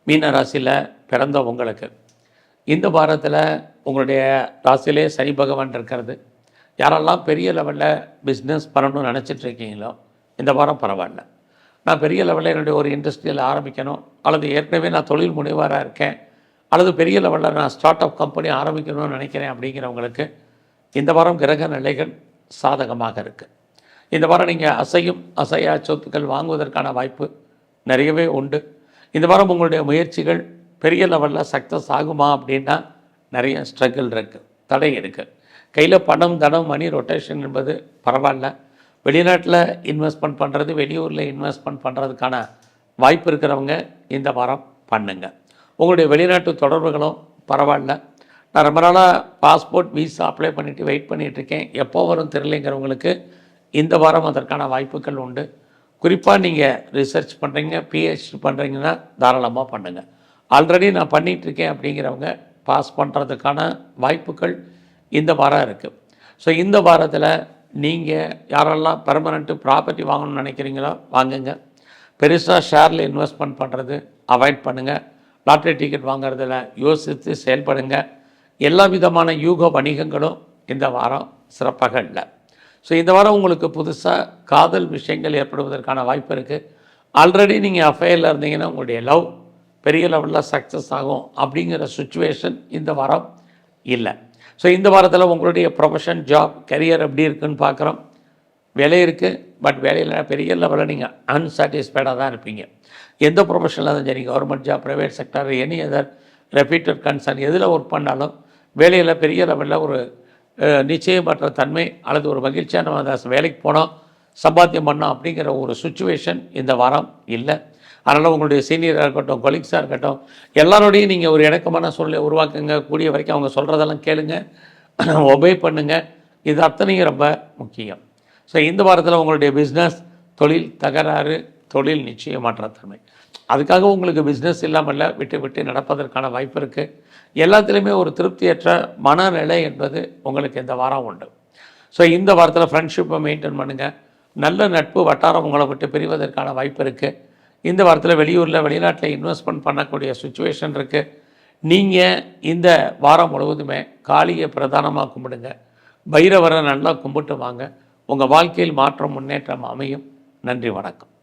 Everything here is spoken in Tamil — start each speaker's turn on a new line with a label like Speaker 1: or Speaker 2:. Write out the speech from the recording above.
Speaker 1: மீன ராசியில் பிறந்த உங்களுக்கு இந்த வாரத்தில் உங்களுடைய ராசியிலே சனி பகவான் இருக்கிறது. யாரெல்லாம் பெரிய லெவலில் பிஸ்னஸ் பண்ணணும்னு நினச்சிட்ருக்கீங்களோ இந்த வாரம் பரவாயில்ல. நான் பெரிய லெவலில் என்னுடைய ஒரு இண்டஸ்ட்ரியில் ஆரம்பிக்கணும், அல்லது ஏற்கனவே நான் தொழில் முனைவராக இருக்கேன், அல்லது பெரிய லெவலில் நான் ஸ்டார்ட் அப் கம்பெனி ஆரம்பிக்கணும்னு நினைக்கிறேன் அப்படிங்கிறவங்களுக்கு இந்த வாரம் கிரக நிலைகள் சாதகமாக இருக்குது. இந்த வாரம் நீங்கள் அசையும் அசையா சொத்துக்கள் வாங்குவதற்கான வாய்ப்பு நிறையவே உண்டு. இந்த வாரம் உங்களுடைய முயற்சிகள் பெரிய லெவலில் சக்ஸஸ் ஆகுமா அப்படின்னா நிறைய ஸ்ட்ரகிள் இருக்குது, தடை இருக்குது. கையில் பணம் தனம் மணி ரொட்டேஷன் என்பது பரவாயில்ல. வெளிநாட்டில் இன்வெஸ்ட்மெண்ட் பண்ணுறது, வெளியூரில் இன்வெஸ்ட்மெண்ட் பண்ணுறதுக்கான வாய்ப்பு இருக்கிறவங்க இந்த வாரம் பண்ணுங்கள். உங்களுடைய வெளிநாட்டு தொடர்புகளும் பரவாயில்ல. நான் ரொம்ப நாளாக பாஸ்போர்ட் விசா அப்ளை பண்ணிவிட்டு வெயிட் பண்ணிகிட்ருக்கேன், எப்போ வரும் தெரியலைங்கிறவங்களுக்கு இந்த வாரம் அதற்கான வாய்ப்புகள் உண்டு. குறிப்பாக நீங்கள் ரிசர்ச் பண்ணுறீங்க, பிஹெச்டி பண்ணுறீங்கன்னா தாராளமாக பண்ணுங்கள். ஆல்ரெடி நான் பண்ணிகிட்ருக்கேன் அப்படிங்கிறவங்க பாஸ் பண்ணுறதுக்கான வாய்ப்புகள் இந்த வாரம் இருக்குது. ஸோ இந்த வாரத்தில் நீங்கள் யாரெல்லாம் பெர்மனெண்ட்டு ப்ராப்பர்ட்டி வாங்கணும்னு நினைக்கிறீங்களோ வாங்குங்க. பெருசாக ஷேரில் இன்வெஸ்ட்மெண்ட் பண்ணுறது அவாய்ட் பண்ணுங்கள். லாட்ரி டிக்கெட் வாங்குறதில் யோசித்து செயல்படுங்க. எல்லா விதமான யூக வணிகங்களும் இந்த வாரம் சிறப்பாக இல்லை. ஸோ இந்த வாரம் உங்களுக்கு புதுசாக காதல் விஷயங்கள் ஏற்படுவதற்கான வாய்ப்பு இருக்குது. ஆல்ரெடி நீங்கள் அஃபேரில் இருந்தீங்கன்னா உங்களுடைய லவ் பெரிய லெவலில் சக்ஸஸ் ஆகும் அப்படிங்கிற சுச்சுவேஷன் இந்த வாரம் இல்லை. ஸோ இந்த வாரத்தில் உங்களுடைய ப்ரொஃபஷன், ஜாப், கரியர் எப்படி இருக்குதுன்னு பார்க்குறோம். வேலை இருக்குது, பட் வேலையில் பெரிய லெவலில் நீங்கள் அன்சாட்டிஸ்ஃபைடாக தான் இருப்பீங்க. எந்த ப்ரொஃபஷனில் தான் சரி, government job, private sector, any other reputed concern எதில் ஒர்க் பண்ணாலும் வேலையில் பெரிய லெவலில் ஒரு நிச்சயமற்ற தன்மை அல்லது ஒரு மகிழ்ச்சியான வேலைக்கு போனோம், சம்பாத்தியம் பண்ணோம் அப்படிங்கிற ஒரு சுச்சுவேஷன் இந்த வாரம் இல்லை. அதனால் உங்களுடைய சீனியராக இருக்கட்டும், கொலீக்ஸாக இருக்கட்டும், எல்லாரோடையும் நீங்கள் ஒரு இணக்கமான சூழ்நிலை உருவாக்குங்க. கூடிய வரைக்கும் அவங்க சொல்கிறதெல்லாம் கேளுங்க, ஒபே பண்ணுங்கள். இது அத்தனையும் ரொம்ப முக்கியம். ஸோ இந்த வாரத்தில் உங்களுடைய பிஸ்னஸ், தொழில் தகராறு, தொழில் நிச்சயமற்ற தன்மை, அதுக்காக உங்களுக்கு பிஸ்னஸ் இல்லாமல் விட்டு விட்டு நடப்பதற்கான வாய்ப்பு இருக்குது. எல்லாத்துலேயுமே ஒரு திருப்தியற்ற மனநிலை என்பது உங்களுக்கு இந்த வாரம் உண்டு. ஸோ இந்த வாரத்தில் ஃப்ரெண்ட்ஷிப்பை மெயின்டைன் பண்ணுங்கள். நல்ல நட்பு வட்டாரம் உங்களை விட்டு பிரிவதற்கான வாய்ப்பு இருக்குது. இந்த வாரத்தில் வெளியூரில் வெளிநாட்டில் இன்வெஸ்ட்மெண்ட் பண்ணக்கூடிய சுச்சுவேஷன் இருக்குது. நீங்கள் இந்த வாரம் முழுவதுமே காளியை பிரதானமாக கும்பிடுங்க. பைரவரை நல்லா கும்பிட்டு வாங்க. உங்கள் வாழ்க்கையில் மாற்றம், முன்னேற்றம் அமையும். நன்றி, வணக்கம்.